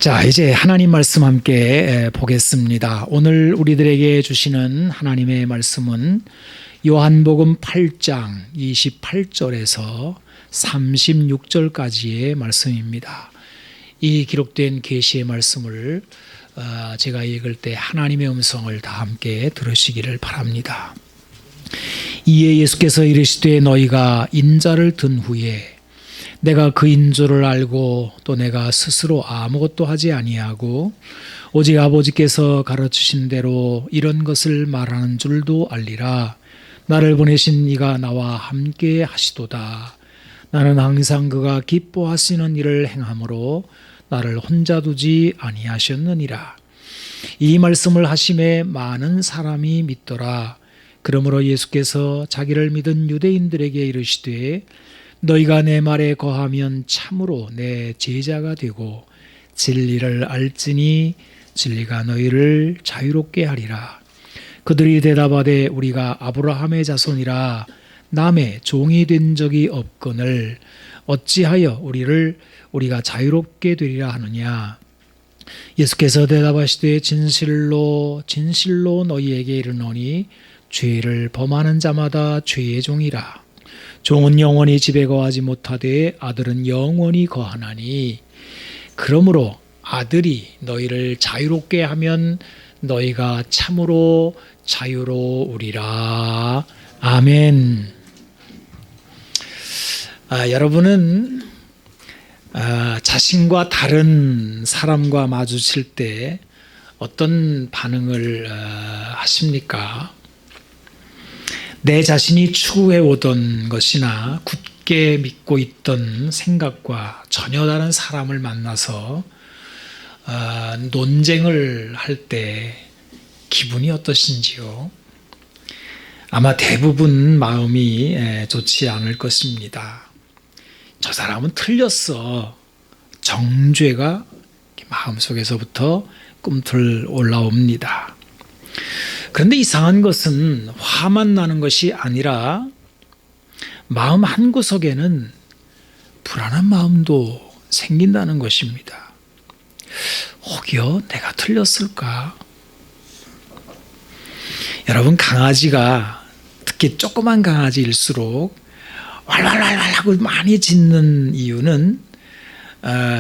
자, 이제 하나님 말씀 함께 보겠습니다. 오늘 우리들에게 주시는 하나님의 말씀은 요한복음 8장 28절에서 36절까지의 말씀입니다. 이 기록된 계시의 말씀을 제가 읽을 때 하나님의 음성을 다 함께 들으시기를 바랍니다. 이에 예수께서 이르시되 너희가 인자를 든 후에 내가 그인 줄을 알고 또 내가 스스로 아무것도 하지 아니하고 오직 아버지께서 가르치신 대로 이런 것을 말하는 줄도 알리라. 나를 보내신 이가 나와 함께 하시도다. 나는 항상 그가 기뻐하시는 일을 행함으로 나를 혼자 두지 아니하셨느니라. 이 말씀을 하심에 많은 사람이 믿더라. 그러므로 예수께서 자기를 믿은 유대인들에게 이르시되 너희가 내 말에 거하면 참으로 내 제자가 되고 진리를 알지니 진리가 너희를 자유롭게 하리라. 그들이 대답하되 우리가 아브라함의 자손이라 남의 종이 된 적이 없거늘 어찌하여 우리가 자유롭게 되리라 하느냐. 예수께서 대답하시되 진실로 진실로 너희에게 이르노니 죄를 범하는 자마다 죄의 종이라. 종은 영원히 집에 거하지 못하되 아들은 영원히 거하나니 그러므로 아들이 너희를 자유롭게 하면 너희가 참으로 자유로우리라. 아멘. 여러분은 자신과 다른 사람과 마주칠 때 어떤 반응을 하십니까? 내 자신이 추구해오던 것이나 굳게 믿고 있던 생각과 전혀 다른 사람을 만나서 논쟁을 할 때 기분이 어떠신지요? 아마 대부분 마음이 좋지 않을 것입니다. 저 사람은 틀렸어. 정죄가 마음속에서부터 꿈틀 올라옵니다. 그런데 이상한 것은 화만 나는 것이 아니라 마음 한구석에는 불안한 마음도 생긴다는 것입니다. 혹여 내가 틀렸을까? 여러분, 강아지가 특히 조그만 강아지일수록 왈왈왈왈 하고 많이 짖는 이유는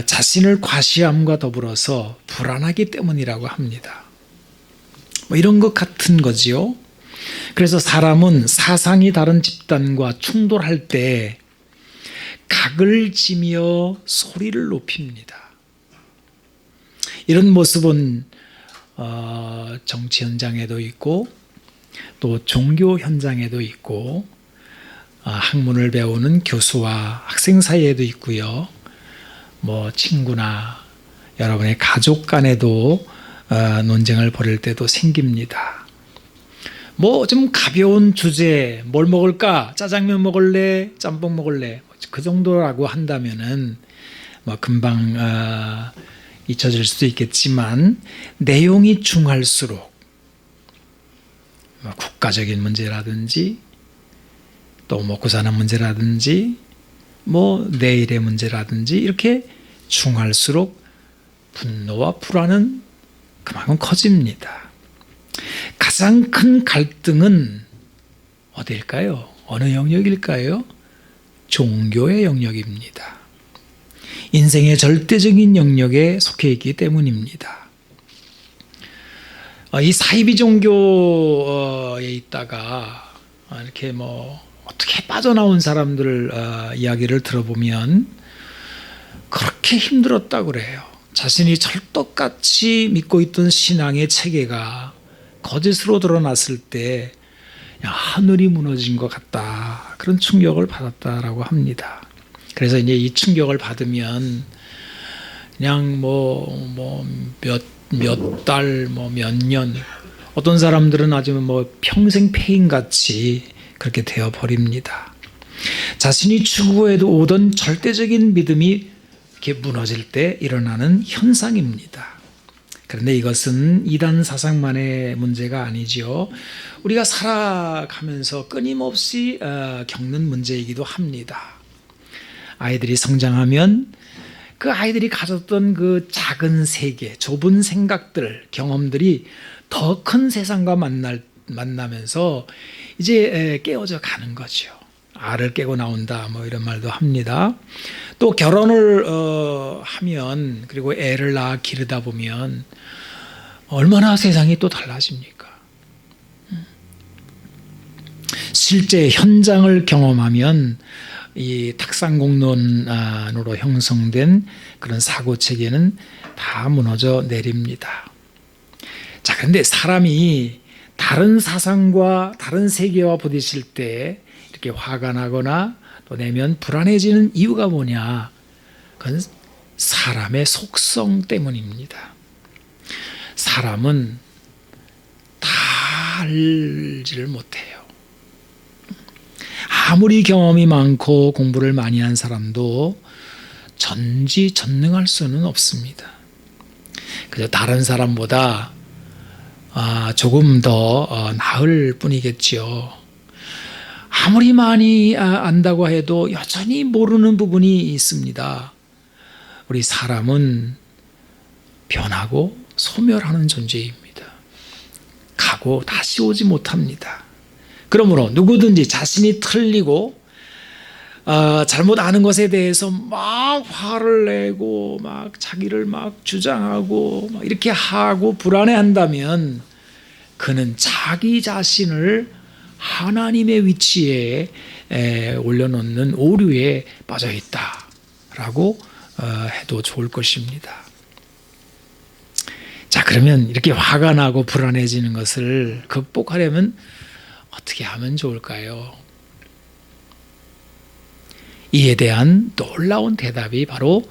자신을 과시함과 더불어서 불안하기 때문이라고 합니다. 이런 것 같은 거지요. 그래서 사람은 사상이 다른 집단과 충돌할 때 각을 지며 소리를 높입니다. 이런 모습은 정치 현장에도 있고 또 종교 현장에도 있고 학문을 배우는 교수와 학생 사이에도 있고요. 친구나 여러분의 가족 간에도 논쟁을 벌일 때도 생깁니다. 좀 가벼운 주제, 뭘 먹을까? 짜장면 먹을래? 짬뽕 먹을래? 그 정도라고 한다면은 금방 잊혀질 수도 있겠지만 내용이 중할수록 국가적인 문제라든지 또 먹고 사는 문제라든지 내일의 문제라든지 이렇게 중할수록 분노와 불안은 그만큼 커집니다. 가장 큰 갈등은 어디일까요? 어느 영역일까요? 종교의 영역입니다. 인생의 절대적인 영역에 속해 있기 때문입니다. 이 사이비 종교에 있다가 이렇게 어떻게 빠져나온 사람들 이야기를 들어보면 그렇게 힘들었다고 그래요. 자신이 철떡같이 믿고 있던 신앙의 체계가 거짓으로 드러났을 때 하늘이 무너진 것 같다. 그런 충격을 받았다라고 합니다. 그래서 이제 이 충격을 받으면 그냥 몇 달, 몇 년, 어떤 사람들은 아주 평생 폐인같이 그렇게 되어 버립니다. 자신이 추구해 오던 절대적인 믿음이 이렇게 무너질 때 일어나는 현상입니다. 그런데 이것은 이단 사상만의 문제가 아니죠. 우리가 살아가면서 끊임없이 겪는 문제이기도 합니다. 아이들이 성장하면 그 아이들이 가졌던 그 작은 세계, 좁은 생각들, 경험들이 더 큰 세상과 만나면서 이제 깨어져 가는 거죠. 알을 깨고 나온다 뭐 이런 말도 합니다. 또 결혼을 하면, 그리고 애를 낳아 기르다 보면 얼마나 세상이 또 달라집니까? 실제 현장을 경험하면 이 탁상공론으로 형성된 그런 사고체계는 다 무너져 내립니다. 자, 그런데 사람이 다른 사상과 다른 세계와 부딪힐 때 이렇게 화가 나거나 또 내면 불안해지는 이유가 뭐냐? 그건 사람의 속성 때문입니다. 사람은 다 알지를 못해요. 아무리 경험이 많고 공부를 많이 한 사람도 전지전능할 수는 없습니다. 그래서 다른 사람보다 조금 더 나을 뿐이겠지요. 아무리 많이 안다고 해도 여전히 모르는 부분이 있습니다. 우리 사람은 변하고 소멸하는 존재입니다. 가고 다시 오지 못합니다. 그러므로 누구든지 자신이 틀리고 잘못 아는 것에 대해서 막 화를 내고 막 자기를 막 주장하고 막 이렇게 하고 불안해한다면 그는 자기 자신을 하나님의 위치에 올려놓는 오류에 빠져 있다라고 해도 좋을 것입니다. 자, 그러면 이렇게 화가 나고 불안해지는 것을 극복하려면 어떻게 하면 좋을까요? 이에 대한 놀라운 대답이 바로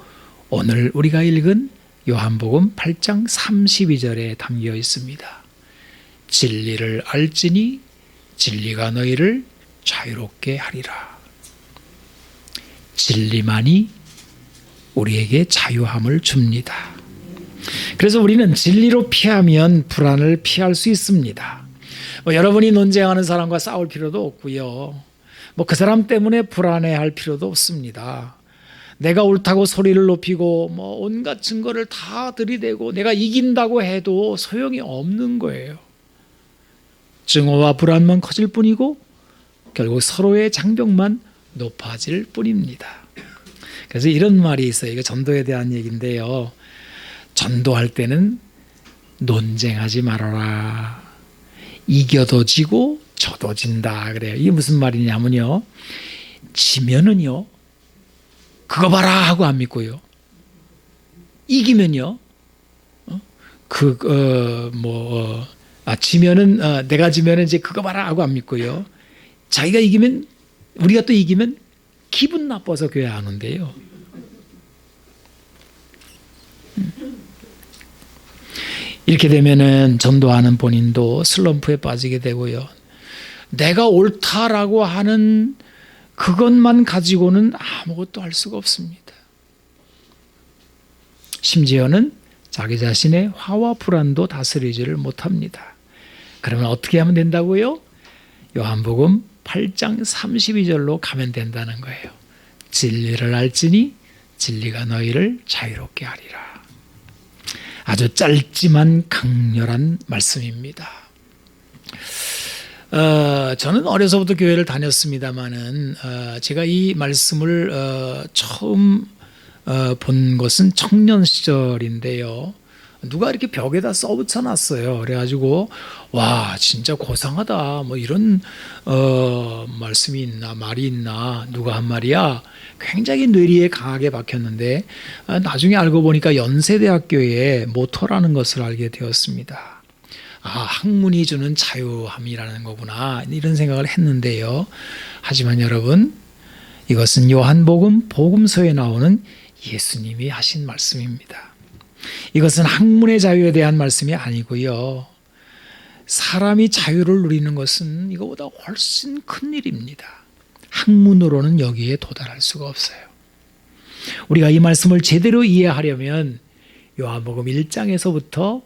오늘 우리가 읽은 요한복음 8장 32절에 담겨 있습니다. 진리를 알지니 진리가 너희를 자유롭게 하리라. 진리만이 우리에게 자유함을 줍니다. 그래서 우리는 진리로 피하면 불안을 피할 수 있습니다. 여러분이 논쟁하는 사람과 싸울 필요도 없고요. 그 사람 때문에 불안해할 필요도 없습니다. 내가 옳다고 소리를 높이고 온갖 증거를 다 들이대고 내가 이긴다고 해도 소용이 없는 거예요. 증오와 불안만 커질 뿐이고 결국 서로의 장벽만 높아질 뿐입니다. 그래서 이런 말이 있어요. 이거 전도에 대한 얘기인데요. 전도할 때는 논쟁하지 말아라. 이겨도 지고 져도 진다 그래요. 이게 무슨 말이냐면요, 지면은요 그거 봐라 하고 안 믿고요, 이기면요 지면은 내가 지면은 이제 그거 봐라 하고 안 믿고요, 자기가 이기면, 우리가 또 이기면 기분 나빠서 교회 안 온대요. 이렇게 되면은 전도하는 본인도 슬럼프에 빠지게 되고요. 내가 옳다라고 하는 그것만 가지고는 아무것도 할 수가 없습니다. 심지어는 자기 자신의 화와 불안도 다스리지를 못합니다. 그러면 어떻게 하면 된다고요? 요한복음 8장 32절로 가면 된다는 거예요. 진리를 알지니 진리가 너희를 자유롭게 하리라. 아주 짧지만 강렬한 말씀입니다. 저는 어려서부터 교회를 다녔습니다마는 제가 이 말씀을 처음 본 것은 청년 시절인데요. 누가 이렇게 벽에다 써붙여 놨어요. 그래가지고 와 진짜 고상하다 뭐 이런 말씀이 있나 말이 있나 누가 한 말이야. 굉장히 뇌리에 강하게 박혔는데 나중에 알고 보니까 연세대학교의 모토라는 것을 알게 되었습니다. 학문이 주는 자유함이라는 거구나 이런 생각을 했는데요. 하지만 여러분, 이것은 요한복음 복음서에 나오는 예수님이 하신 말씀입니다. 이것은 학문의 자유에 대한 말씀이 아니고요, 사람이 자유를 누리는 것은 이거보다 훨씬 큰 일입니다. 학문으로는 여기에 도달할 수가 없어요. 우리가 이 말씀을 제대로 이해하려면 요한복음 1장에서부터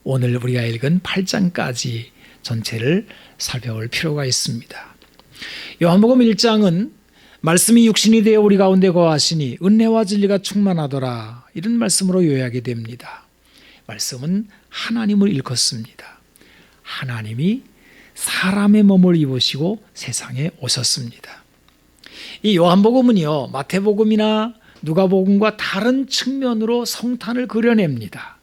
오늘 우리가 읽은 8장까지 전체를 살펴볼 필요가 있습니다. 요한복음 1장은 말씀이 육신이 되어 우리 가운데 거하시니 은혜와 진리가 충만하더라. 이런 말씀으로 요약이 됩니다. 말씀은 하나님을 일컫습니다. 하나님이 사람의 몸을 입으시고 세상에 오셨습니다. 이 요한복음은요, 마태복음이나 누가복음과 다른 측면으로 성탄을 그려냅니다.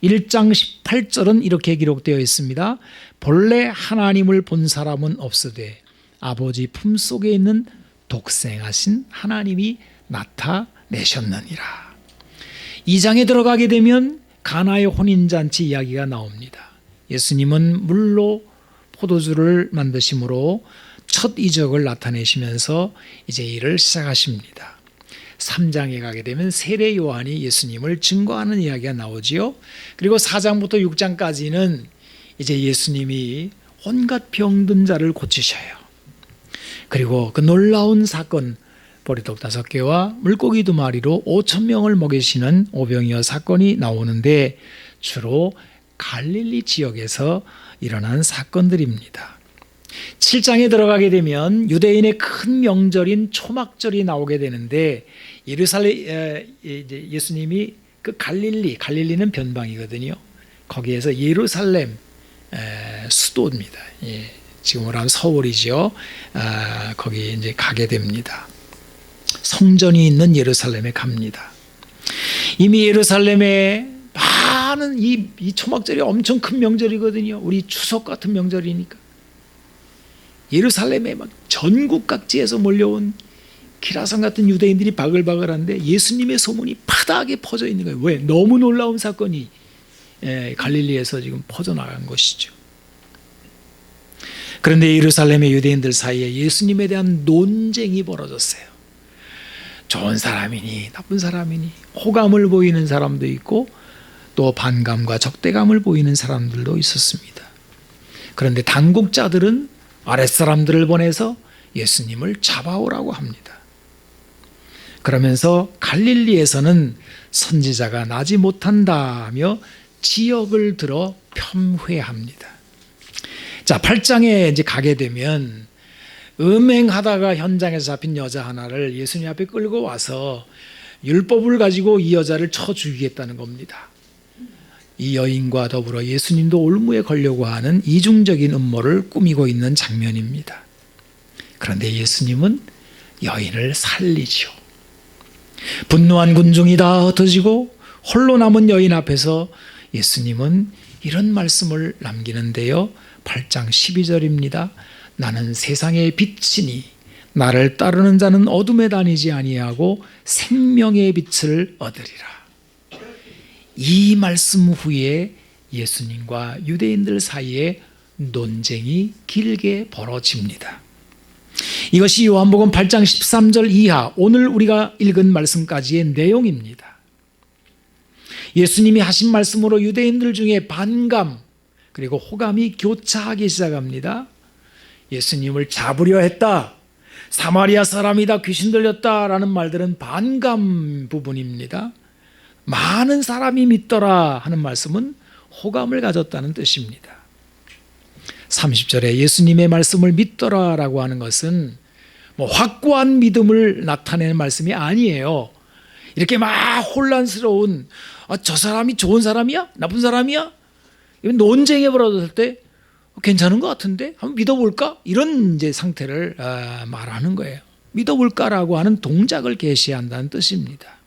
1장 18절은 이렇게 기록되어 있습니다. 본래 하나님을 본 사람은 없으되 아버지 품속에 있는 독생하신 하나님이 나타내셨느니라. 2장에 들어가게 되면 가나의 혼인잔치 이야기가 나옵니다. 예수님은 물로 포도주를 만드심으로 첫 이적을 나타내시면서 이제 일을 시작하십니다. 3장에 가게 되면 세례 요한이 예수님을 증거하는 이야기가 나오지요. 그리고 4장부터 6장까지는 이제 예수님이 온갖 병든 자를 고치셔요. 그리고 그 놀라운 사건, 보리떡 5개와 물고기 2마리로 5,000명을 먹이시는 오병이어 사건이 나오는데 주로 갈릴리 지역에서 일어난 사건들입니다. 7장에 들어가게 되면 유대인의 큰 명절인 초막절이 나오게 되는데 예수님이 그 갈릴리는 변방이거든요. 거기에서 예루살렘 수도입니다. 지금으로 하면 서울이죠. 거기 이제 가게 됩니다. 성전이 있는 예루살렘에 갑니다. 이미 예루살렘에 많은 이 초막절이 엄청 큰 명절이거든요. 우리 추석 같은 명절이니까. 예루살렘에 막 전국 각지에서 몰려온 기라성 같은 유대인들이 바글바글한데 예수님의 소문이 파다하게 퍼져 있는 거예요. 왜? 너무 놀라운 사건이 갈릴리에서 지금 퍼져나간 것이죠. 그런데 예루살렘의 유대인들 사이에 예수님에 대한 논쟁이 벌어졌어요. 좋은 사람이니 나쁜 사람이니 호감을 보이는 사람도 있고 또 반감과 적대감을 보이는 사람들도 있었습니다. 그런데 당국자들은 아랫사람들을 보내서 예수님을 잡아오라고 합니다. 그러면서 갈릴리에서는 선지자가 나지 못한다며 지역을 들어 폄훼합니다. 자, 8장에 이제 가게 되면 음행하다가 현장에서 잡힌 여자 하나를 예수님 앞에 끌고 와서 율법을 가지고 이 여자를 쳐 죽이겠다는 겁니다. 이 여인과 더불어 예수님도 올무에 걸려고 하는 이중적인 음모를 꾸미고 있는 장면입니다. 그런데 예수님은 여인을 살리죠. 분노한 군중이 다 흩어지고 홀로 남은 여인 앞에서 예수님은 이런 말씀을 남기는데요. 8장 12절입니다. 나는 세상의 빛이니 나를 따르는 자는 어둠에 다니지 아니하고 생명의 빛을 얻으리라. 이 말씀 후에 예수님과 유대인들 사이에 논쟁이 길게 벌어집니다. 이것이 요한복음 8장 13절 이하 오늘 우리가 읽은 말씀까지의 내용입니다. 예수님이 하신 말씀으로 유대인들 중에 반감 그리고 호감이 교차하기 시작합니다. 예수님을 잡으려 했다, 사마리아 사람이다, 귀신 들렸다라는 말들은 반감 부분입니다. 많은 사람이 믿더라 하는 말씀은 호감을 가졌다는 뜻입니다. 30절에 예수님의 말씀을 믿더라라고 하는 것은 확고한 믿음을 나타내는 말씀이 아니에요. 이렇게 막 혼란스러운 저 사람이 좋은 사람이야? 나쁜 사람이야? 이런 논쟁에 벌어졌을 때 괜찮은 것 같은데 한번 믿어볼까? 이런 이제 상태를 말하는 거예요. 믿어볼까라고 하는 동작을 계시한다는 뜻입니다.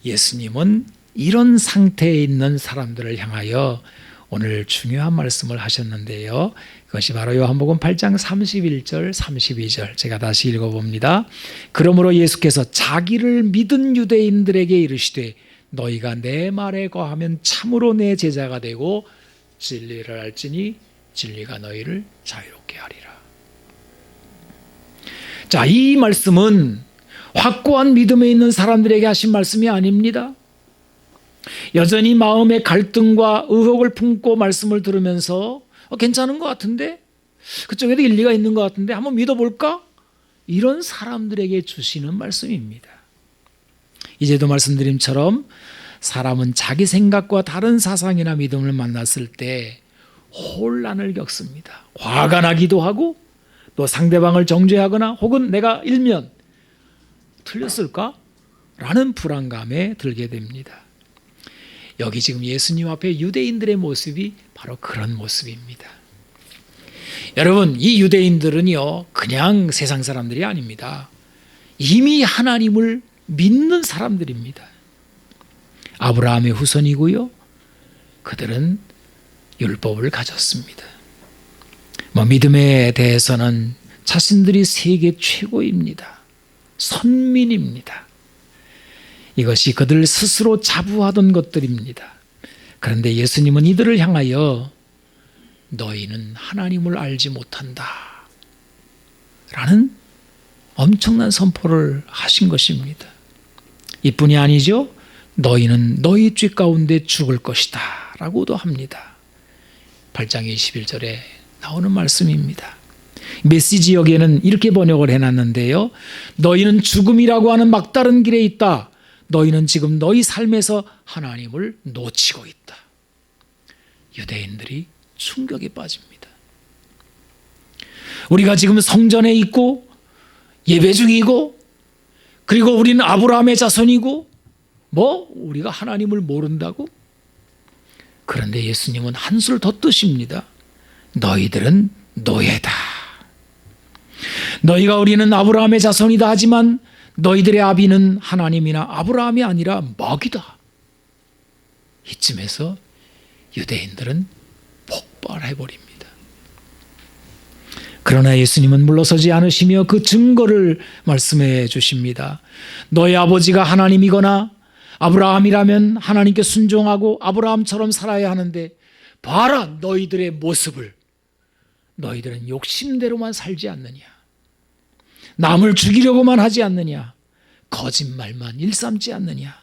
예수님은 이런 상태에 있는 사람들을 향하여 오늘 중요한 말씀을 하셨는데요. 그것이 바로 요한복음 8장 31절 32절 제가 다시 읽어봅니다. 그러므로 예수께서 자기를 믿은 유대인들에게 이르시되 너희가 내 말에 거하면 참으로 내 제자가 되고 진리를 알지니 진리가 너희를 자유롭게 하리라. 자, 이 말씀은 확고한 믿음에 있는 사람들에게 하신 말씀이 아닙니다. 여전히 마음의 갈등과 의혹을 품고 말씀을 들으면서 괜찮은 것 같은데 그쪽에도 일리가 있는 것 같은데 한번 믿어볼까? 이런 사람들에게 주시는 말씀입니다. 이제도 말씀드림처럼 사람은 자기 생각과 다른 사상이나 믿음을 만났을 때 혼란을 겪습니다. 화가 나기도 하고 또 상대방을 정죄하거나 혹은 내가 일면 틀렸을까? 라는 불안감에 들게 됩니다. 여기 지금 예수님 앞에 유대인들의 모습이 바로 그런 모습입니다. 여러분, 이 유대인들은요, 그냥 세상 사람들이 아닙니다. 이미 하나님을 믿는 사람들입니다. 아브라함의 후손이고요. 그들은 율법을 가졌습니다. 믿음에 대해서는 자신들이 세계 최고입니다. 선민입니다. 이것이 그들 스스로 자부하던 것들입니다. 그런데 예수님은 이들을 향하여 너희는 하나님을 알지 못한다 라는 엄청난 선포를 하신 것입니다. 이뿐이 아니죠. 너희는 너희 죄 가운데 죽을 것이다 라고도 합니다. 8장 21절에 나오는 말씀입니다. 메시지 여기에는 이렇게 번역을 해놨는데요. 너희는 죽음이라고 하는 막다른 길에 있다. 너희는 지금 너희 삶에서 하나님을 놓치고 있다. 유대인들이 충격에 빠집니다. 우리가 지금 성전에 있고 예배 중이고 그리고 우리는 아브라함의 자손이고 우리가 하나님을 모른다고? 그런데 예수님은 한술 더 뜨십니다. 너희들은 노예다. 너희가 우리는 아브라함의 자손이다 하지만 너희들의 아비는 하나님이나 아브라함이 아니라 먹이다. 이쯤에서 유대인들은 폭발해버립니다. 그러나 예수님은 물러서지 않으시며 그 증거를 말씀해 주십니다. 너희 아버지가 하나님이거나 아브라함이라면 하나님께 순종하고 아브라함처럼 살아야 하는데 봐라 너희들의 모습을. 너희들은 욕심대로만 살지 않느냐. 남을 죽이려고만 하지 않느냐. 거짓말만 일삼지 않느냐.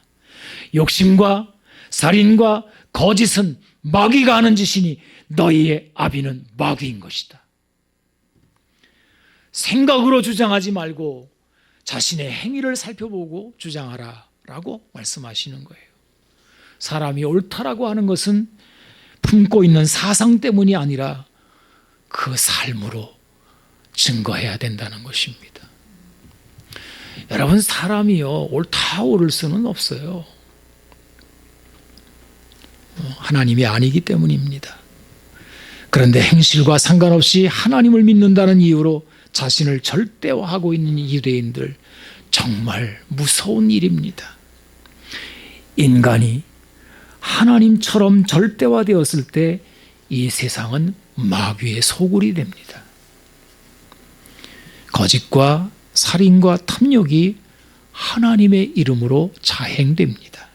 욕심과 살인과 거짓은 마귀가 하는 짓이니 너희의 아비는 마귀인 것이다. 생각으로 주장하지 말고 자신의 행위를 살펴보고 주장하라 라고 말씀하시는 거예요. 사람이 옳다라고 하는 것은 품고 있는 사상 때문이 아니라 그 삶으로 증거해야 된다는 것입니다. 여러분, 사람이요 옳다 옳을 수는 없어요. 하나님이 아니기 때문입니다. 그런데 행실과 상관없이 하나님을 믿는다는 이유로 자신을 절대화하고 있는 유대인들, 정말 무서운 일입니다. 인간이 하나님처럼 절대화되었을 때 이 세상은 마귀의 소굴이 됩니다. 거짓과 살인과 탐욕이 하나님의 이름으로 자행됩니다.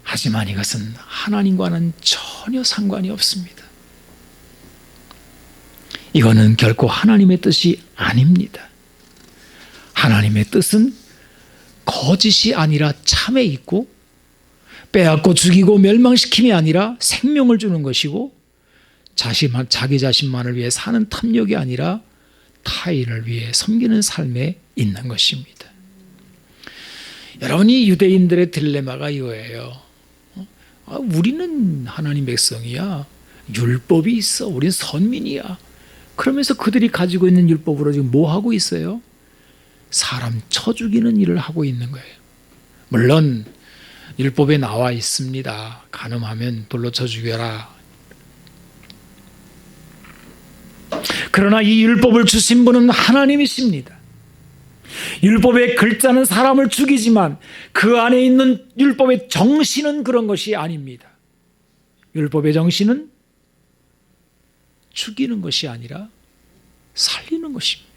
하지만 이것은 하나님과는 전혀 상관이 없습니다. 이거는 결코 하나님의 뜻이 아닙니다. 하나님의 뜻은 거짓이 아니라 참에 있고 빼앗고 죽이고 멸망시킴이 아니라 생명을 주는 것이고 자기 자신만을 위해 사는 탐욕이 아니라 타인을 위해 섬기는 삶에 있는 것입니다. 여러분, 이 유대인들의 딜레마가 이거예요. 우리는 하나님 백성이야. 율법이 있어. 우린 선민이야. 그러면서 그들이 가지고 있는 율법으로 지금 뭐 하고 있어요? 사람 쳐 죽이는 일을 하고 있는 거예요. 물론 율법에 나와 있습니다. 간음하면 돌로 쳐 죽여라. 그러나 이 율법을 주신 분은 하나님이십니다. 율법의 글자는 사람을 죽이지만 그 안에 있는 율법의 정신은 그런 것이 아닙니다. 율법의 정신은 죽이는 것이 아니라 살리는 것입니다.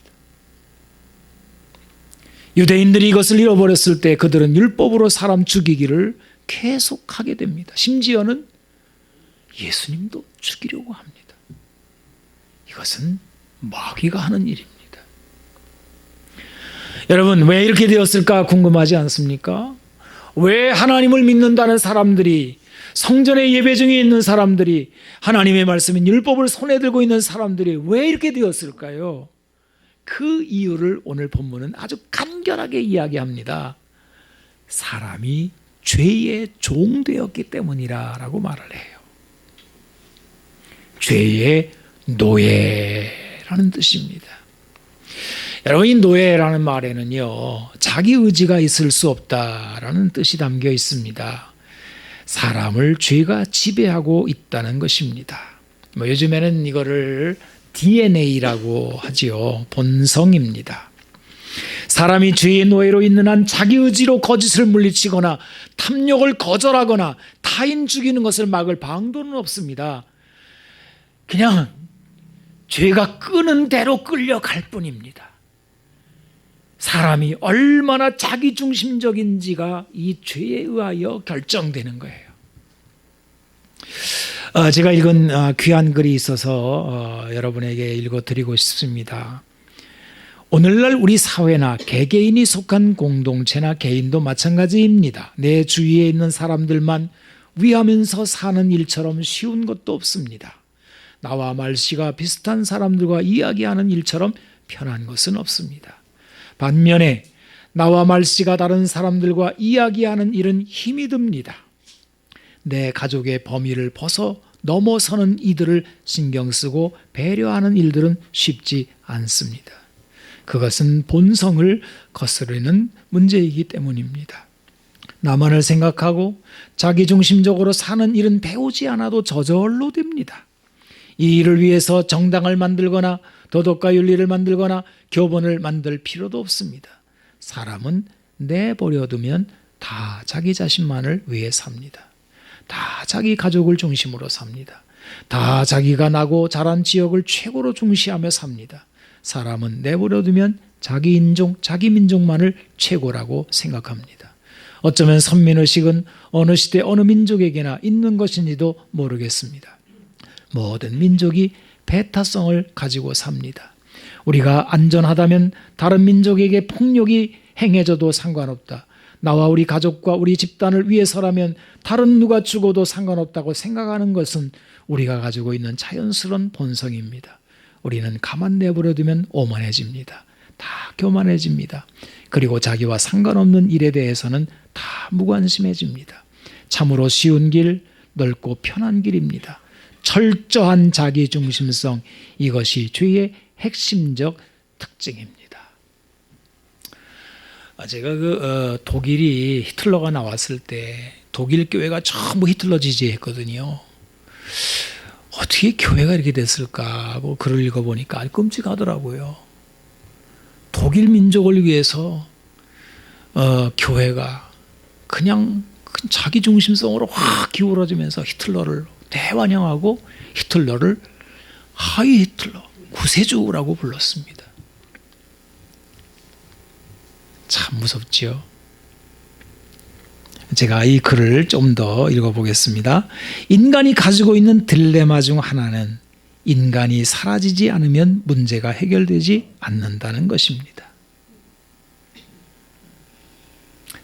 유대인들이 이것을 잃어버렸을 때 그들은 율법으로 사람 죽이기를 계속하게 됩니다. 심지어는 예수님도 죽이려고 합니다. 이것은 마귀가 하는 일입니다. 여러분, 왜 이렇게 되었을까 궁금하지 않습니까? 왜 하나님을 믿는다는 사람들이, 성전에 예배 중에 있는 사람들이, 하나님의 말씀인 율법을 손에 들고 있는 사람들이 왜 이렇게 되었을까요? 그 이유를 오늘 본문은 아주 간결하게 이야기합니다. 사람이 죄의 종되었기 때문이라고 말을 해요. 죄의 노예라는 없다라는 뜻입니다. 여러분, 이 노예라는 말에는요, 자기 의지가 있을 수 없다라는 뜻이 담겨 있습니다. 사람을 죄가 지배하고 있다는 것입니다. 요즘에는 이거를 DNA라고 하지요. 본성입니다. 사람이 죄의 노예로 있는 한 자기 의지로 거짓을 물리치거나 탐욕을 거절하거나 타인 죽이는 것을 막을 방도는 없습니다. 그냥 죄가 끄는 대로 끌려갈 뿐입니다. 사람이 얼마나 자기중심적인지가 이 죄에 의하여 결정되는 거예요. 제가 읽은 귀한 글이 있어서 여러분에게 읽어드리고 싶습니다. 오늘날 우리 사회나 개개인이 속한 공동체나 개인도 마찬가지입니다. 내 주위에 있는 사람들만 위하면서 사는 일처럼 쉬운 것도 없습니다. 나와 말씨가 비슷한 사람들과 이야기하는 일처럼 편한 것은 없습니다. 반면에 나와 말씨가 다른 사람들과 이야기하는 일은 힘이 듭니다. 내 가족의 범위를 넘어서는 이들을 신경 쓰고 배려하는 일들은 쉽지 않습니다. 그것은 본성을 거스르는 문제이기 때문입니다. 나만을 생각하고 자기중심적으로 사는 일은 배우지 않아도 저절로 됩니다. 이 일을 위해서 정당을 만들거나 도덕과 윤리를 만들거나 교본을 만들 필요도 없습니다. 사람은 내버려두면 다 자기 자신만을 위해 삽니다. 다 자기 가족을 중심으로 삽니다. 다 자기가 나고 자란 지역을 최고로 중시하며 삽니다. 사람은 내버려두면 자기 인종, 자기 민족만을 최고라고 생각합니다. 어쩌면 선민의식은 어느 시대 어느 민족에게나 있는 것인지도 모르겠습니다. 모든 민족이 배타성을 가지고 삽니다. 우리가 안전하다면 다른 민족에게 폭력이 행해져도 상관없다. 나와 우리 가족과 우리 집단을 위해서라면 다른 누가 죽어도 상관없다고 생각하는 것은 우리가 가지고 있는 자연스러운 본성입니다. 우리는 가만 내버려두면 오만해집니다. 다 교만해집니다. 그리고 자기와 상관없는 일에 대해서는 다 무관심해집니다. 참으로 쉬운 길, 넓고 편한 길입니다. 철저한 자기중심성, 이것이 죄의 핵심적 특징입니다. 제가 독일이 히틀러가 나왔을 때 독일 교회가 전부 히틀러 지지했거든요. 어떻게 교회가 이렇게 됐을까 하고 글을 읽어보니까 끔찍하더라고요. 독일 민족을 위해서 교회가 그냥 자기중심성으로 확 기울어지면서 히틀러를 대환영하고 히틀러를 하이 히틀러, 구세주라고 불렀습니다. 참 무섭지요. 제가 이 글을 좀 더 읽어보겠습니다. 인간이 가지고 있는 딜레마 중 하나는 인간이 사라지지 않으면 문제가 해결되지 않는다는 것입니다.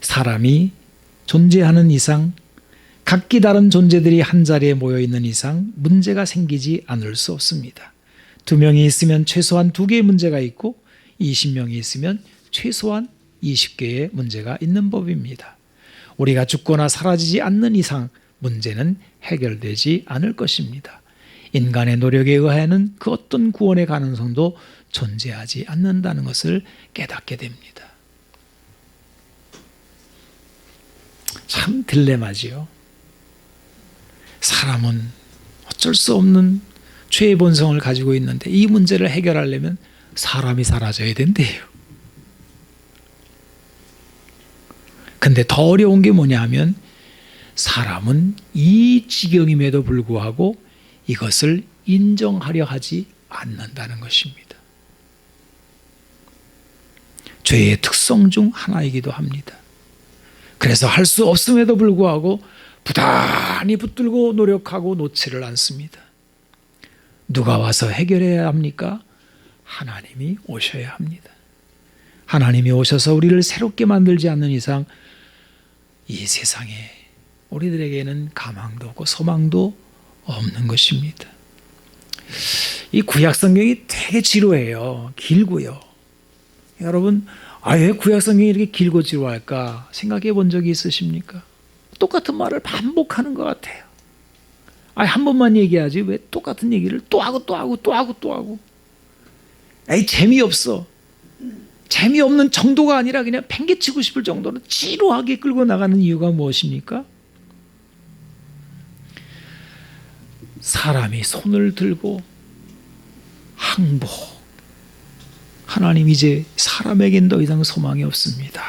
사람이 존재하는 이상, 각기 다른 존재들이 한자리에 모여 있는 이상 문제가 생기지 않을 수 없습니다. 2명이 있으면 최소한 2개의 문제가 있고 20명이 있으면 최소한 20개의 문제가 있는 법입니다. 우리가 죽거나 사라지지 않는 이상 문제는 해결되지 않을 것입니다. 인간의 노력에 의하여는 그 어떤 구원의 가능성도 존재하지 않는다는 것을 깨닫게 됩니다. 참 딜레마지요. 사람은 어쩔 수 없는 죄의 본성을 가지고 있는데 이 문제를 해결하려면 사람이 사라져야 된대요. 근데 더 어려운 게 뭐냐면 사람은 이 지경임에도 불구하고 이것을 인정하려 하지 않는다는 것입니다. 죄의 특성 중 하나이기도 합니다. 그래서 할 수 없음에도 불구하고 부단히 붙들고 노력하고 놓지를 않습니다. 누가 와서 해결해야 합니까? 하나님이 오셔야 합니다. 하나님이 오셔서 우리를 새롭게 만들지 않는 이상 이 세상에 우리들에게는 가망도 없고 소망도 없는 것입니다. 이 구약 성경이 되게 지루해요. 길고요. 여러분, 왜 구약 성경이 이렇게 길고 지루할까 생각해 본 적이 있으십니까? 똑같은 말을 반복하는 것 같아요. 한 번만 얘기하지 왜 똑같은 얘기를 또 하고 또 하고 또 하고 또 하고. 에이, 재미없어. 재미없는 정도가 아니라 그냥 팽개치고 싶을 정도로 지루하게 끌고 나가는 이유가 무엇입니까? 사람이 손을 들고 항복. 하나님, 이제 사람에겐 더 이상 소망이 없습니다.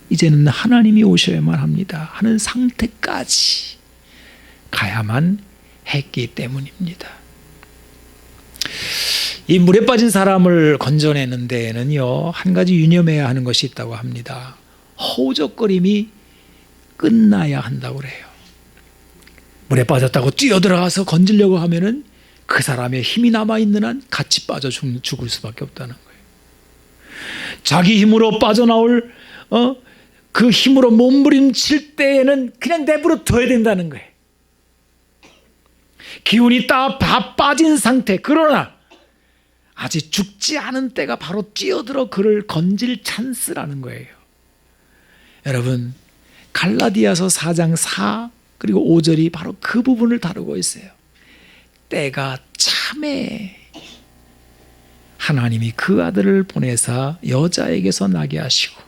이제는 하나님이 오셔야만 합니다 하는 상태까지 가야만 했기 때문입니다. 이 물에 빠진 사람을 건져내는 데에는요, 한 가지 유념해야 하는 것이 있다고 합니다. 허우적거림이 끝나야 한다고 그래요. 물에 빠졌다고 뛰어들어가서 건지려고 하면은 그 사람의 힘이 남아있는 한 같이 빠져 죽을 수밖에 없다는 거예요. 자기 힘으로 빠져나올 그 힘으로 몸부림칠 때에는 그냥 내버려 둬야 된다는 거예요. 기운이 다 빠진 상태, 그러나 아직 죽지 않은 때가 바로 뛰어들어 그를 건질 찬스라는 거예요. 여러분, 갈라디아서 4장 4 그리고 5절이 바로 그 부분을 다루고 있어요. 때가 참에 하나님이 그 아들을 보내사 여자에게서 나게 하시고,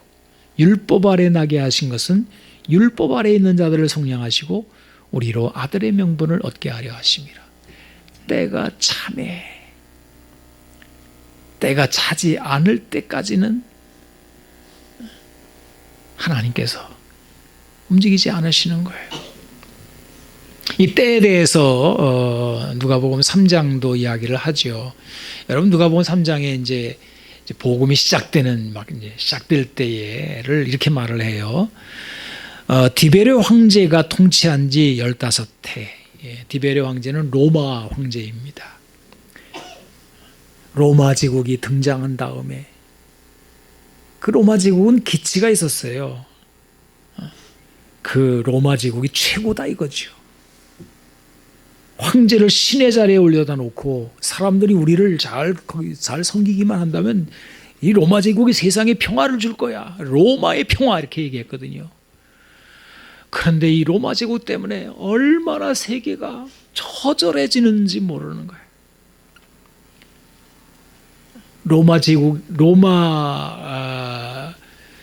율법 아래 나게 하신 것은 율법 아래 있는 자들을 속량하시고 우리로 아들의 명분을 얻게 하려 하심이라. 때가 참에, 때가 차지 않을 때까지는 하나님께서 움직이지 않으시는 거예요. 이 때에 대해서 누가복음 3장도 이야기를 하죠. 여러분, 누가복음 3장에 이제 복음이 시작되는, 막 이제 시작될 때를 이렇게 말을 해요. 디베르 황제가 통치한 지 15해. 디베르 황제는 로마 황제입니다. 로마 제국이 등장한 다음에 그 로마 제국은 기치가 있었어요. 그 로마 제국이 최고다 이거죠. 황제를 신의 자리에 올려다 놓고 사람들이 우리를 잘 섬기기만 한다면 이 로마 제국이 세상에 평화를 줄 거야. 로마의 평화, 이렇게 얘기했거든요. 그런데 이 로마 제국 때문에 얼마나 세계가 처절해지는지 모르는 거예요. 로마 제국, 로마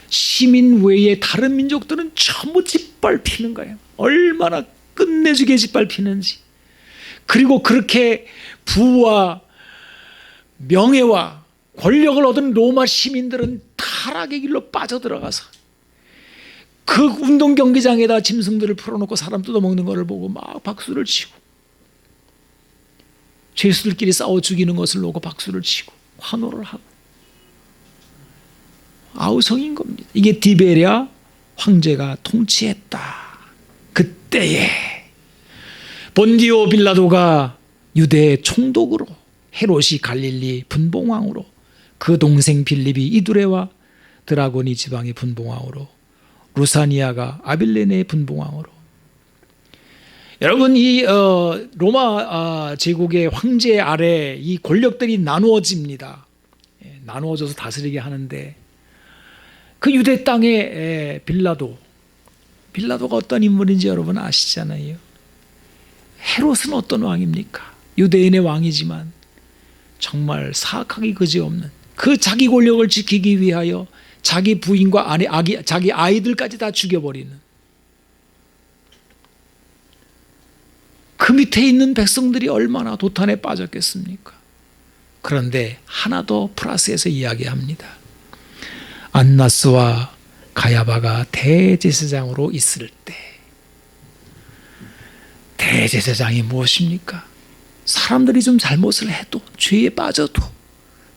시민 외에 다른 민족들은 전부 짓밟히는 거예요. 얼마나 끝내주게 짓밟히는지. 그리고 그렇게 부와 명예와 권력을 얻은 로마 시민들은 타락의 길로 빠져들어가서 그 운동 경기장에다 짐승들을 풀어놓고 사람 뜯어먹는 것을 보고 막 박수를 치고, 죄수들끼리 싸워 죽이는 것을 보고 박수를 치고 환호를 하고 아우성인 겁니다. 이게 디베랴 황제가 통치했다. 그때에 본디오 빌라도가 유대의 총독으로, 헤롯이 갈릴리 분봉왕으로, 그 동생 빌립이 이두레와 드라고니 지방의 분봉왕으로, 루사니아가 아빌레네의 분봉왕으로. 여러분, 이 로마 제국의 황제 아래 이 권력들이 나누어집니다. 나누어져서 다스리게 하는데, 그 유대 땅의 빌라도가 어떤 인물인지 여러분 아시잖아요. 헤롯은 어떤 왕입니까? 유대인의 왕이지만 정말 사악하기 그지없는, 그 자기 권력을 지키기 위하여 자기 부인과 자기 아이들까지 다 죽여버리는, 그 밑에 있는 백성들이 얼마나 도탄에 빠졌겠습니까? 그런데 하나 더 플러스해서 이야기합니다. 안나스와 가야바가 대제사장으로 있을 때, 대제사장이 무엇입니까? 사람들이 좀 잘못을 해도, 죄에 빠져도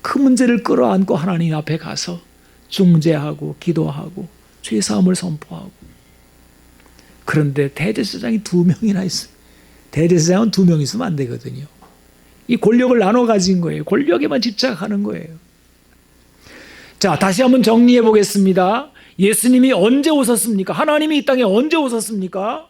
그 문제를 끌어안고 하나님 앞에 가서 중재하고 기도하고 죄사함을 선포하고. 그런데 대제사장이 2명이나 있어요. 대제사장은 2명 있으면 안 되거든요. 이 권력을 나눠 가진 거예요. 권력에만 집착하는 거예요. 자, 다시 한번 정리해 보겠습니다. 예수님이 언제 오셨습니까? 하나님이 이 땅에 언제 오셨습니까?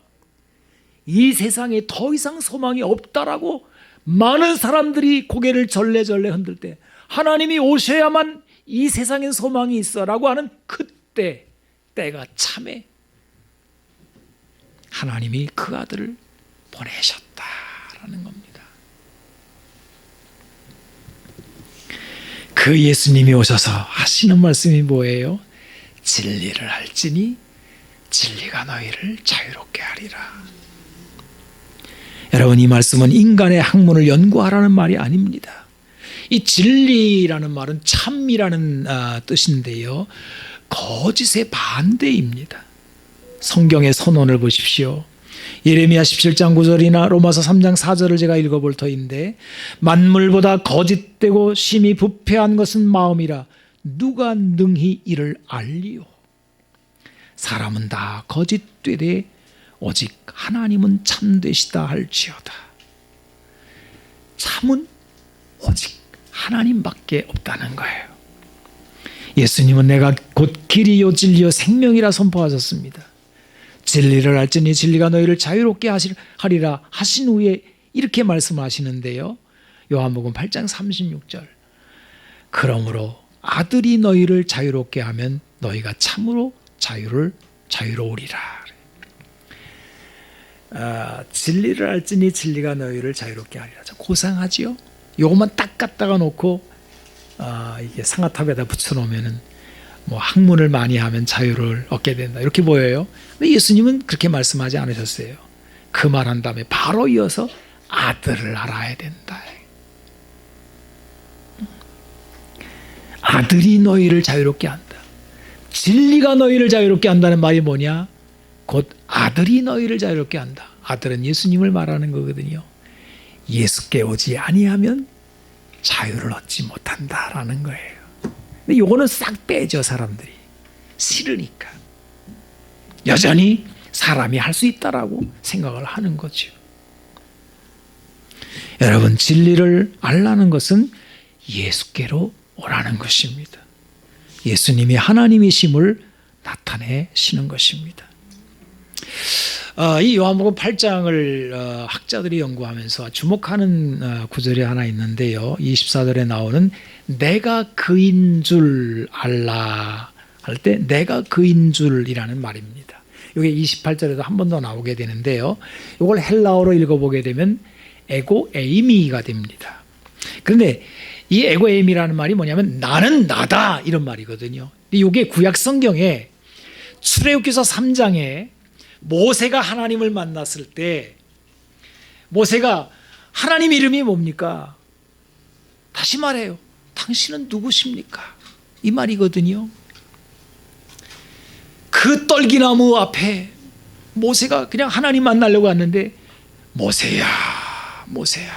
이 세상에 더 이상 소망이 없다라고 많은 사람들이 고개를 절레절레 흔들 때, 하나님이 오셔야만 이 세상엔 소망이 있어라고 하는 그때, 때가 참에 하나님이 그 아들을 보내셨다라는 겁니다. 그 예수님이 오셔서 하시는 말씀이 뭐예요? 진리를 알지니 진리가 너희를 자유롭게 하리라. 여러분, 이 말씀은 인간의 학문을 연구하라는 말이 아닙니다. 이 진리라는 말은 참이라는 뜻인데요, 거짓의 반대입니다. 성경의 선언을 보십시오. 예레미야 17장 9절이나 로마서 3장 4절을 제가 읽어볼 터인데, 만물보다 거짓되고 심히 부패한 것은 마음이라 누가 능히 이를 알리요. 사람은 다 거짓되되 오직 하나님은 참되시다 할지어다. 참은 오직 하나님밖에 없다는 거예요. 예수님은 내가 곧 길이요 진리요 생명이라 선포하셨습니다. 진리를 알지니 진리가 너희를 자유롭게 하리라 하신 후에 이렇게 말씀하시는데요, 요한복음 8장 36절, 그러므로 아들이 너희를 자유롭게 하면 너희가 참으로 자유로우리라. 진리를 알지니 진리가 너희를 자유롭게 하리라. 고상하지요? 요것만 딱 갖다가 놓고 이게 상아탑에다 붙여놓으면은 뭐 학문을 많이 하면 자유를 얻게 된다 이렇게 보여요. 근데 예수님은 그렇게 말씀하지 않으셨어요. 그 말한 다음에 바로 이어서 아들을 알아야 된다. 아들이 너희를 자유롭게 한다. 진리가 너희를 자유롭게 한다는 말이 뭐냐? 곧 아들이 너희를 자유롭게 한다. 아들은 예수님을 말하는 거거든요. 예수께 오지 아니하면 자유를 얻지 못한다라는 거예요. 근데 요거는 싹 빼죠, 사람들이. 싫으니까. 여전히 사람이 할 수 있다라고 생각을 하는 거죠. 여러분, 진리를 알라는 것은 예수께로 오라는 것입니다. 예수님이 하나님이심을 나타내시는 것입니다. 이 요한복음 8장을 학자들이 연구하면서 주목하는 구절이 하나 있는데요, 24절에 나오는 내가 그인 줄 알라 할 때 내가 그인 줄이라는 말입니다. 이게 28절에도 한 번 더 나오게 되는데요, 이걸 헬라어로 읽어보게 되면 에고 에이미가 됩니다. 그런데 이 에고 에이미라는 말이 뭐냐면 나는 나다 이런 말이거든요. 이게 구약 성경에 출애굽기서 3장에 모세가 하나님을 만났을 때 모세가 하나님 이름이 뭡니까? 다시 말해요. 당신은 누구십니까? 이 말이거든요. 그 떨기나무 앞에 모세가 그냥 하나님 만나려고 왔는데 모세야, 모세야,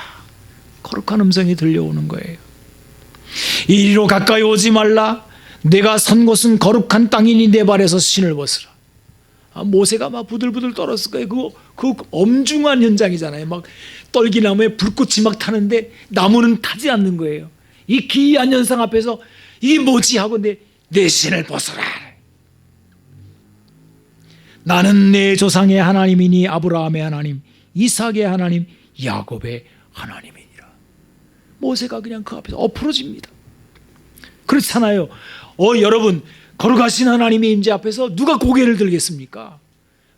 거룩한 음성이 들려오는 거예요. 이리로 가까이 오지 말라. 내가 선 곳은 거룩한 땅이니 내 발에서 신을 벗으라. 모세가 막 부들부들 떨었을 거예요. 그 엄중한 현장이잖아요. 막 떨기나무에 불꽃이 막 타는데 나무는 타지 않는 거예요. 이 기이한 현상 앞에서 이게 뭐지 하고 내 신을 벗어라. 나는 내 조상의 하나님이니 아브라함의 하나님, 이삭의 하나님, 야곱의 하나님이니라. 모세가 그냥 그 앞에서 엎어집니다. 그렇잖아요. 여러분, 거룩하신 하나님의 임재 앞에서 누가 고개를 들겠습니까?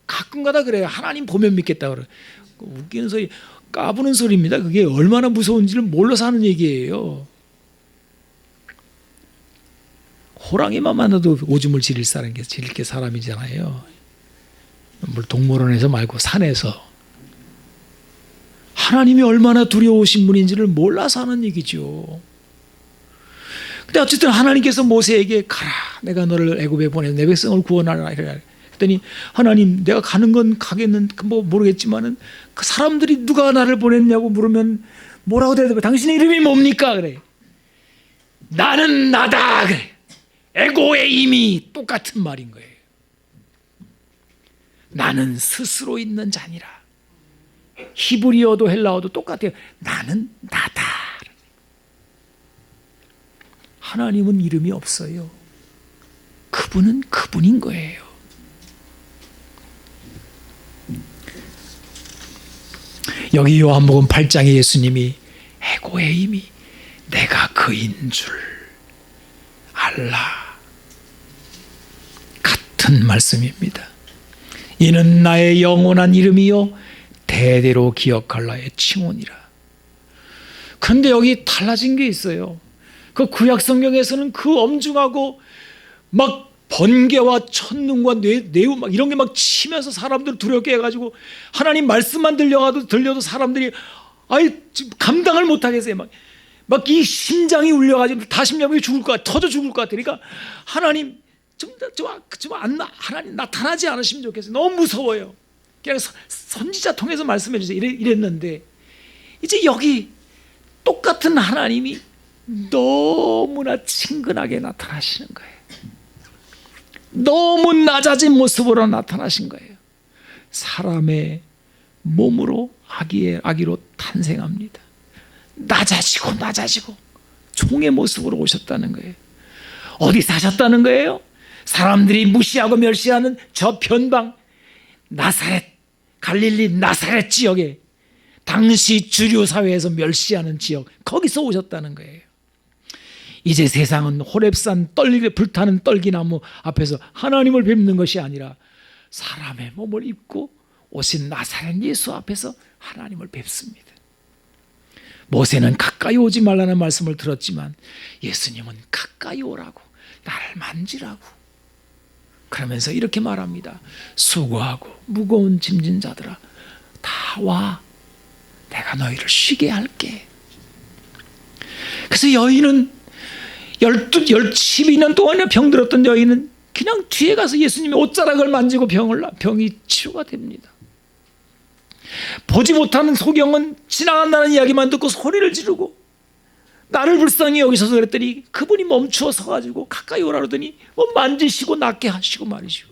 가끔가다 그래요. 하나님 보면 믿겠다 그래. 웃기는 소리, 까부는 소리입니다. 그게 얼마나 무서운지를 몰라서 하는 얘기예요. 호랑이만 만나도 오줌을 지릴 게 사람이잖아요. 물 동물원에서 말고 산에서. 하나님이 얼마나 두려우신 분인지를 몰라서 하는 얘기죠. 근데 어쨌든 하나님께서 모세에게 가라, 내가 너를 애굽에 보내 내 백성을 구원하라 그랬더니 하나님, 내가 가는 건 가겠는 뭐 모르겠지만은 그 사람들이 누가 나를 보냈냐고 물으면 뭐라고 대답해? 당신의 이름이 뭡니까? 그래. 나는 나다. 그래. 에고의 이미 똑같은 말인 거예요. 나는 스스로 있는 자니라. 히브리어도 헬라어도 똑같아요. 나는 나다. 하나님은 이름이 없어요. 그분은 그분인 거예요. 여기 요한복음 8장에 예수님이 에고의 힘이 내가 그인 줄 알라. 같은 말씀입니다. 이는 나의 영원한 이름이요 대대로 기억할 나의 칭혼이라. 그런데 여기 달라진 게 있어요. 그 구약 성경에서는 그 엄중하고 막 번개와 천눈과 뇌우 막 이런 게 막 치면서 사람들을 두렵게 해가지고 하나님 말씀만 들려도 사람들이 지금 감당을 못 하겠어요. 막 이 심장이 울려가지고 다 심장이 죽을 것 같아, 터져 죽을 것 같아. 그러니까 하나님 하나님 나타나지 않으시면 좋겠어요. 너무 무서워요. 그냥 선지자 통해서 말씀해 주세요. 이랬는데 이제 여기 똑같은 하나님이 너무나 친근하게 나타나시는 거예요. 너무 낮아진 모습으로 나타나신 거예요. 사람의 몸으로 아기로 탄생합니다. 낮아지고 종의 모습으로 오셨다는 거예요. 어디 사셨다는 거예요? 사람들이 무시하고 멸시하는 저 변방 나사렛, 갈릴리 나사렛 지역에 당시 주류 사회에서 멸시하는 지역, 거기서 오셨다는 거예요. 이제 세상은 호렙산 불타는 떨기나무 앞에서 하나님을 뵙는 것이 아니라 사람의 몸을 입고 오신 나사렛 예수 앞에서 하나님을 뵙습니다. 모세는 가까이 오지 말라는 말씀을 들었지만 예수님은 가까이 오라고, 나를 만지라고 그러면서 이렇게 말합니다. 수고하고 무거운 짐진 자들아 다 와, 내가 너희를 쉬게 할게. 그래서 여인은 12년 동안이나 병들었던 여인은 그냥 뒤에 가서 예수님의 옷자락을 만지고 병이 치료가 됩니다. 보지 못하는 소경은 지나간다는 이야기만 듣고 소리를 지르고 나를 불쌍히 여기셔서 그랬더니 그분이 멈추어 서가지고 가까이 오라 그러더니 만지시고 낫게 하시고 말이죠.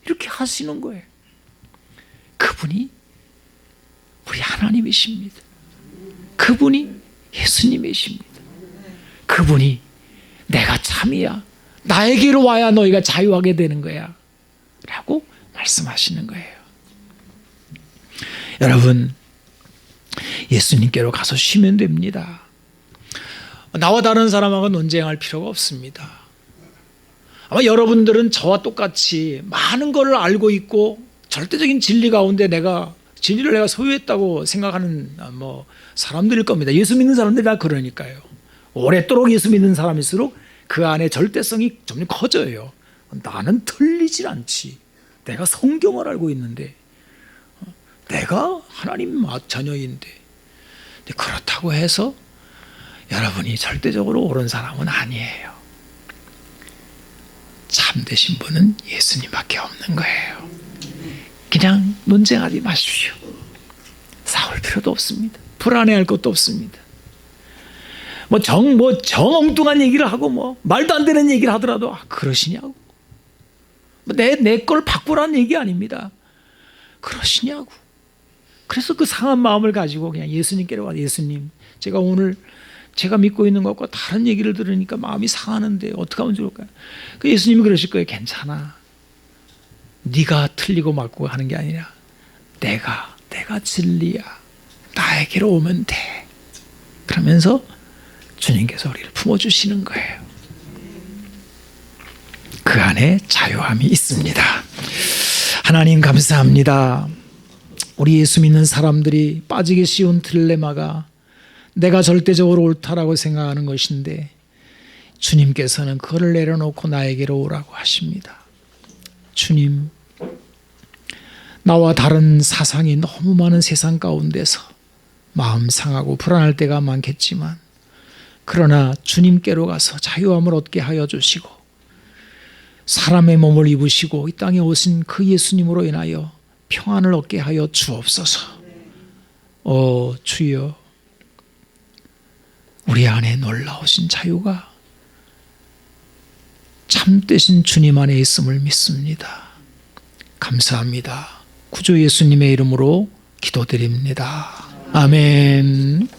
이렇게 하시는 거예요. 그분이 우리 하나님이십니다. 그분이 예수님이십니다. 그분이 내가 참이야, 나에게로 와야 너희가 자유하게 되는 거야 라고 말씀하시는 거예요. 여러분, 예수님께로 가서 쉬면 됩니다. 나와 다른 사람하고 논쟁할 필요가 없습니다. 아마 여러분들은 저와 똑같이 많은 것을 알고 있고 절대적인 진리 가운데 진리를 내가 소유했다고 생각하는 사람들일 겁니다. 예수 믿는 사람들이 다 그러니까요. 오랫도록 예수 믿는 사람일수록 그 안에 절대성이 점점 커져요. 나는 틀리질 않지. 내가 성경을 알고 있는데, 내가 하나님 자녀인데. 그렇다고 해서 여러분이 절대적으로 옳은 사람은 아니에요. 참되신 분은 예수님밖에 없는 거예요. 그냥 논쟁하지 마십시오. 싸울 필요도 없습니다. 불안해할 것도 없습니다. 정 엉뚱한 얘기를 하고 말도 안 되는 얘기를 하더라도 그러시냐고. 내 걸 바꾸라는 얘기 아닙니다. 그러시냐고. 그래서 그 상한 마음을 가지고 그냥 예수님께로 가서 예수님, 제가 오늘 제가 믿고 있는 것과 다른 얘기를 들으니까 마음이 상하는데 어떻게 하면 좋을까요? 그 예수님이 그러실 거예요. 괜찮아. 네가 틀리고 맞고 하는 게 아니라 내가 진리야. 나에게로 오면 돼. 그러면서 주님께서 우리를 품어주시는 거예요. 그 안에 자유함이 있습니다. 하나님 감사합니다. 우리 예수 믿는 사람들이 빠지기 쉬운 딜레마가 내가 절대적으로 옳다라고 생각하는 것인데 주님께서는 그거를 내려놓고 나에게로 오라고 하십니다. 주님, 나와 다른 사상이 너무 많은 세상 가운데서 마음 상하고 불안할 때가 많겠지만 그러나 주님께로 가서 자유함을 얻게 하여 주시고 사람의 몸을 입으시고 이 땅에 오신 그 예수님으로 인하여 평안을 얻게 하여 주옵소서. 주여, 우리 안에 놀라우신 자유가 참되신 주님 안에 있음을 믿습니다. 감사합니다. 구주 예수님의 이름으로 기도드립니다. 아멘.